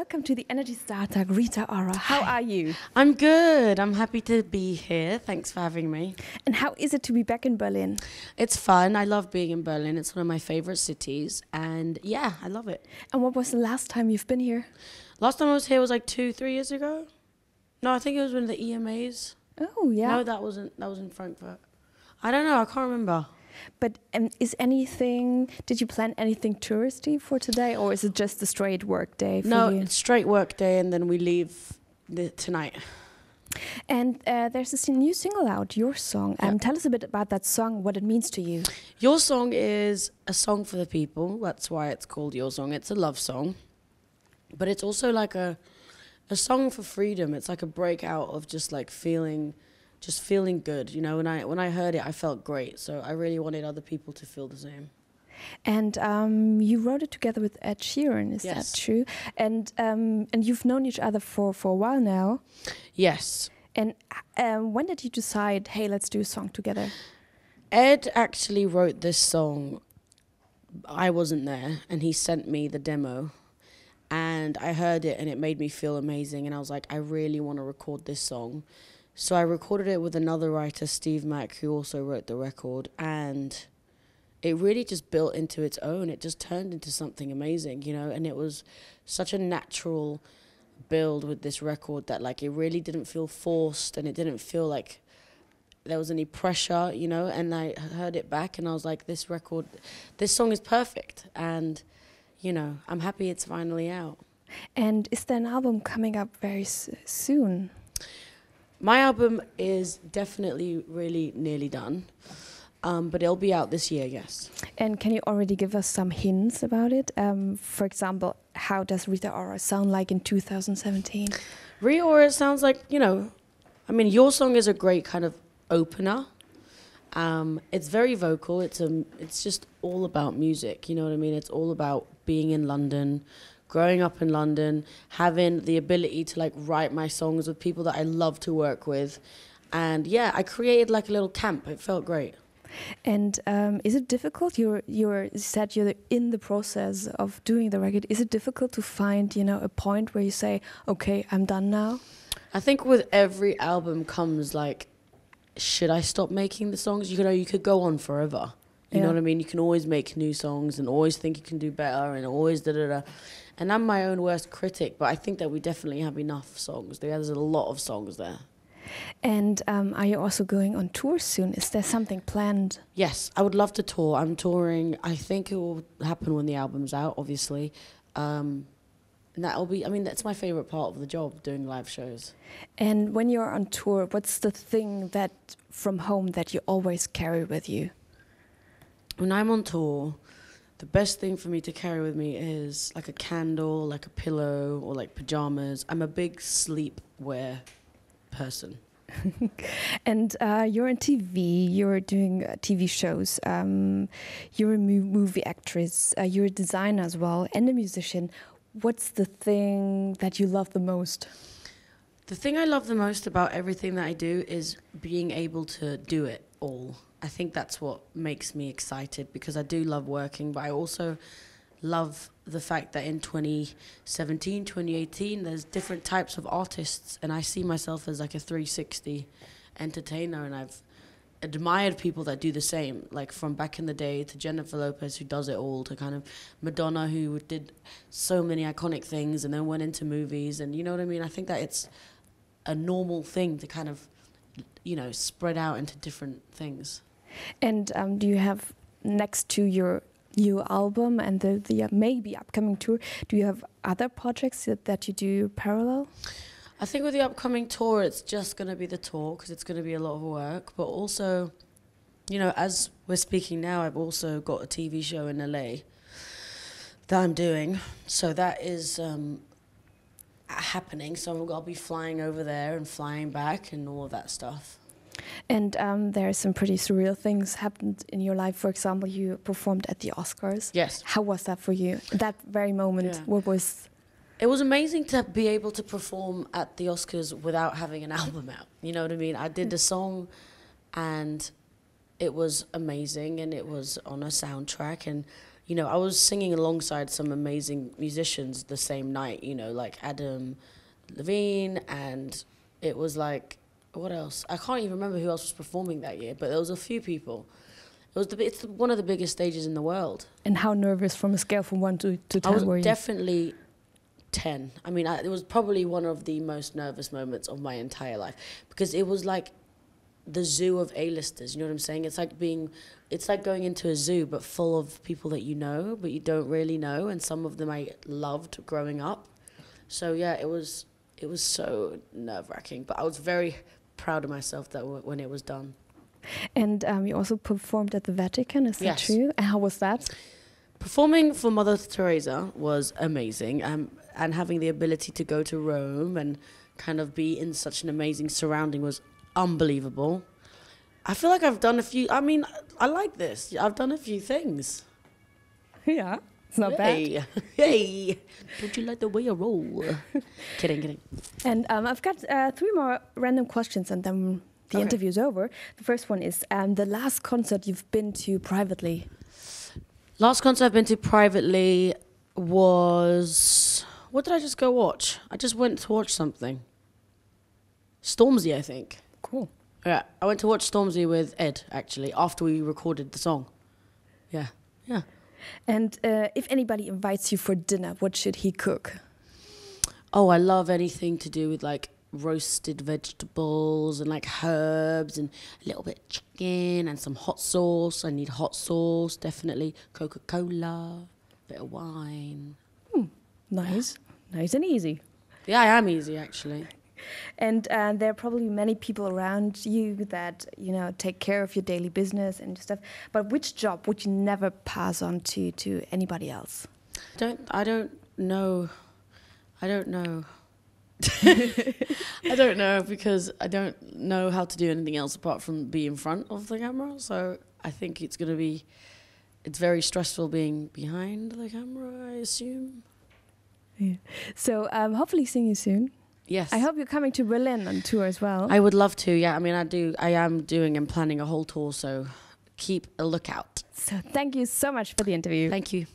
welcome to the Energy Starter, Rita Ora. How are you? I'm good. I'm happy to be here. Thanks for having me. And how is it to be back in Berlin? It's fun. I love being in Berlin. It's one of my favorite cities. And yeah, I love it. And what was the last time you've been here? Last time I was here was like 2-3 years ago. No, I think it was one of the EMAs. Oh, yeah. No, that was in Frankfurt. I don't know. I can't remember. But did you plan anything touristy for today, or is it just a straight work day for you? No, it's straight work day and then we leave tonight. And there's this new single out, Your Song. Tell us a bit about that song, what it means to you. Your Song is a song for the people. That's why it's called Your Song. It's a love song. But it's also like a song for freedom. It's like a breakout of just feeling good. You know, when I heard it, I felt great. So I really wanted other people to feel the same. And you wrote it together with Ed Sheeran, is that true? And you've known each other for a while now. Yes. And when did you decide, hey, let's do a song together? Ed actually wrote this song. I wasn't there, and he sent me the demo. And I heard it, and it made me feel amazing. And I was like, I really want to record this song. So I recorded it with another writer, Steve Mack, who also wrote the record. And it really just built into its own. It just turned into something amazing, you know. And it was such a natural build with this record that, it really didn't feel forced. And it didn't feel like there was any pressure, you know. And I heard it back, and I was like, this song is perfect. And, you know, I'm happy it's finally out. And is there an album coming up very soon? My album is definitely really nearly done, but it'll be out this year, yes. And can you already give us some hints about it? For example, how does Rita Ora sound like in 2017? Rita Ora sounds like, you know, I mean, Your Song is a great kind of opener. It's very vocal. It's just all about music, you know what I mean? It's all about being in London, growing up in London, having the ability to write my songs with people that I love to work with. And yeah, I created a little camp. It felt great. And is it difficult? You said you're in the process of doing the record. Is it difficult to find, you know, a point where you say, okay, I'm done now? I think with every album comes should I stop making the songs? You could go on forever. You know what I mean? You can always make new songs and always think you can do better and always da-da-da. And I'm my own worst critic, but I think that we definitely have enough songs. There's a lot of songs there. And are you also going on tour soon? Is there something planned? Yes, I would love to tour. I'm touring. I think it will happen when the album's out, obviously. And that'll be, that's my favorite part of the job, doing live shows. And when you're on tour, what's the thing that from home that you always carry with you? When I'm on tour, the best thing for me to carry with me is a candle, a pillow, or pajamas. I'm a big sleepwear person. And you're on TV, you're doing TV shows, you're a movie actress, you're a designer as well, and a musician. What's the thing that you love the most? The thing I love the most about everything that I do is being able to do it all. I think that's what makes me excited, because I do love working, but I also love the fact that in 2017, 2018, there's different types of artists, and I see myself as a 360 entertainer, and I've admired people that do the same, from back in the day to Jennifer Lopez, who does it all, to kind of Madonna, who did so many iconic things and then went into movies, and you know what I mean? I think that it's a normal thing to kind of, you know, spread out into different things. And do you have, next to your new album and the maybe upcoming tour, do you have other projects that you do parallel? I think with the upcoming tour, it's just going to be the tour, because it's going to be a lot of work. But also, you know, as we're speaking now, I've also got a TV show in LA that I'm doing. So that is happening. So I'll be flying over there and flying back and all of that stuff. And there are some pretty surreal things happened in your life. For example, you performed at the Oscars. Yes. How was that for you? That very moment, what was... It was amazing to be able to perform at the Oscars without having an album out. You know what I mean? I did the song and it was amazing, and it was on a soundtrack, and you know, I was singing alongside some amazing musicians the same night, you know, like Adam Levine, and it was like, what else? I can't even remember who else was performing that year, but there was a few people. It's one of the biggest stages in the world. And how nervous from a scale from 1 to 10 I was were you? definitely 10. I mean, it was probably one of the most nervous moments of my entire life, because it was like the zoo of A-listers, you know what I'm saying? It's like going into a zoo, but full of people that you know, but you don't really know, and some of them I loved growing up. So yeah, it was so nerve-wracking, but I was very proud of myself that when it was done. And you also performed at the Vatican, is that Yes. true? And how was that? Performing for Mutter Theresa was amazing, and having the ability to go to Rome and kind of be in such an amazing surrounding was unbelievable. I feel like I've done a few, I mean, I like this. I've done a few things. Yeah, it's not bad. Hey, don't you like the way I roll? Kidding. And I've got 3 more random questions, and then the interview's over. The first one is the last concert you've been to privately. Last concert I've been to privately was... What did I just go watch? I just went to watch something. Stormzy, I think. Cool. Yeah, I went to watch Stormzy with Ed, actually, after we recorded the song. Yeah. And if anybody invites you for dinner, what should he cook? Oh, I love anything to do with, like, roasted vegetables and, like, herbs and a little bit of chicken and some hot sauce. I need hot sauce, definitely. Coca-Cola, bit of wine. Nice. Nice and easy. Yeah, I am easy, actually. And there are probably many people around you that, you know, take care of your daily business and stuff. But which job would you never pass on to anybody else? I don't know. I don't know, because I don't know how to do anything else apart from be in front of the camera. So I think it's very stressful being behind the camera, I assume. Yeah. So hopefully seeing you soon. Yes. I hope you're coming to Berlin on tour as well. I would love to, yeah. I mean, I am doing and planning a whole tour, so keep a lookout. So thank you so much for the interview. Thank you.